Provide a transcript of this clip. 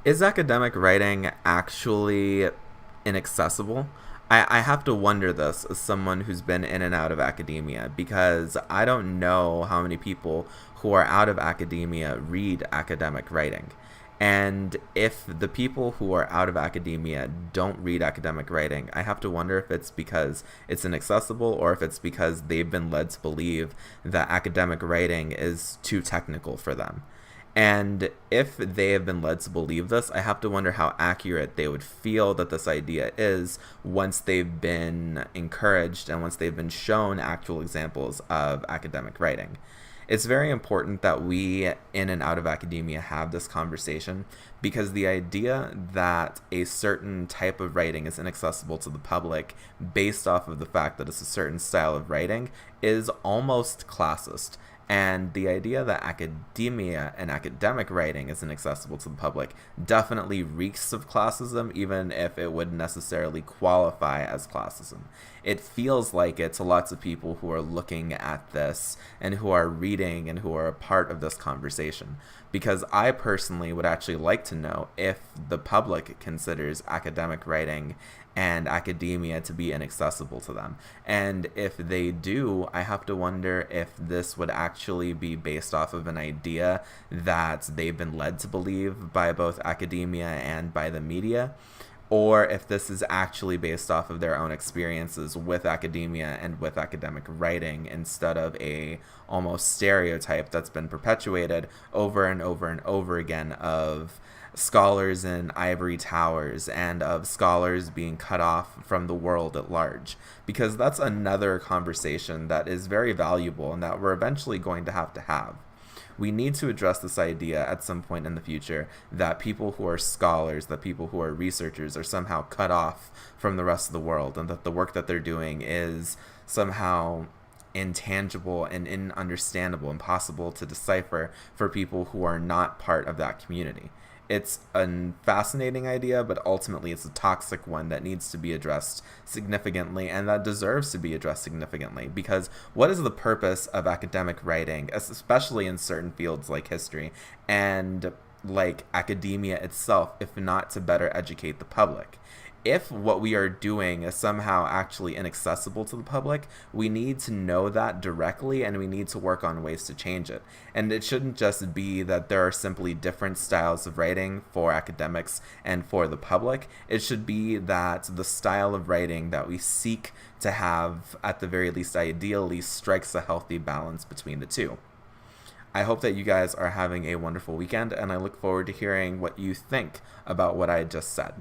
Is academic writing actually inaccessible? I have to wonder this as someone who's been in and out of academia because I don't know how many people who are out of academia read academic writing. And if the people who are out of academia don't read academic writing, I have to wonder if it's because it's inaccessible or if it's because they've been led to believe that academic writing is too technical for them. And if they have been led to believe this, I have to wonder how accurate they would feel that this idea is once they've been encouraged and once they've been shown actual examples of academic writing. It's very important that we, in and out of academia, have this conversation because the idea that a certain type of writing is inaccessible to the public based off of the fact that it's a certain style of writing is almost classist. And the idea that academia and academic writing is inaccessible to the public definitely reeks of classism, even if it wouldn't necessarily qualify as classism. It feels like it to lots of people who are looking at this and who are reading and who are a part of this conversation. Because I personally would actually like to know if the public considers academic writing and academia to be inaccessible to them. And if they do, I have to wonder if this would actually be based off of an idea that they've been led to believe by both academia and by the media, or if this is actually based off of their own experiences with academia and with academic writing instead of a almost stereotype that's been perpetuated over and over and over again of scholars in ivory towers and of scholars being cut off from the world at large, because that's another conversation that is very valuable and that we're eventually going to have. We need to address this idea at some point in the future that people who are scholars, that people who are researchers are somehow cut off from the rest of the world, and that the work that they're doing is somehow intangible and ununderstandable, impossible to decipher for people who are not part of that community. It's a fascinating idea, but ultimately it's a toxic one that needs to be addressed significantly and that deserves to be addressed significantly. Because what is the purpose of academic writing, especially in certain fields like history and like academia itself, if not to better educate the public? If what we are doing is somehow actually inaccessible to the public, we need to know that directly and we need to work on ways to change it. And it shouldn't just be that there are simply different styles of writing for academics and for the public. It should be that the style of writing that we seek to have, at the very least ideally, strikes a healthy balance between the two. I hope that you guys are having a wonderful weekend, and I look forward to hearing what you think about what I just said.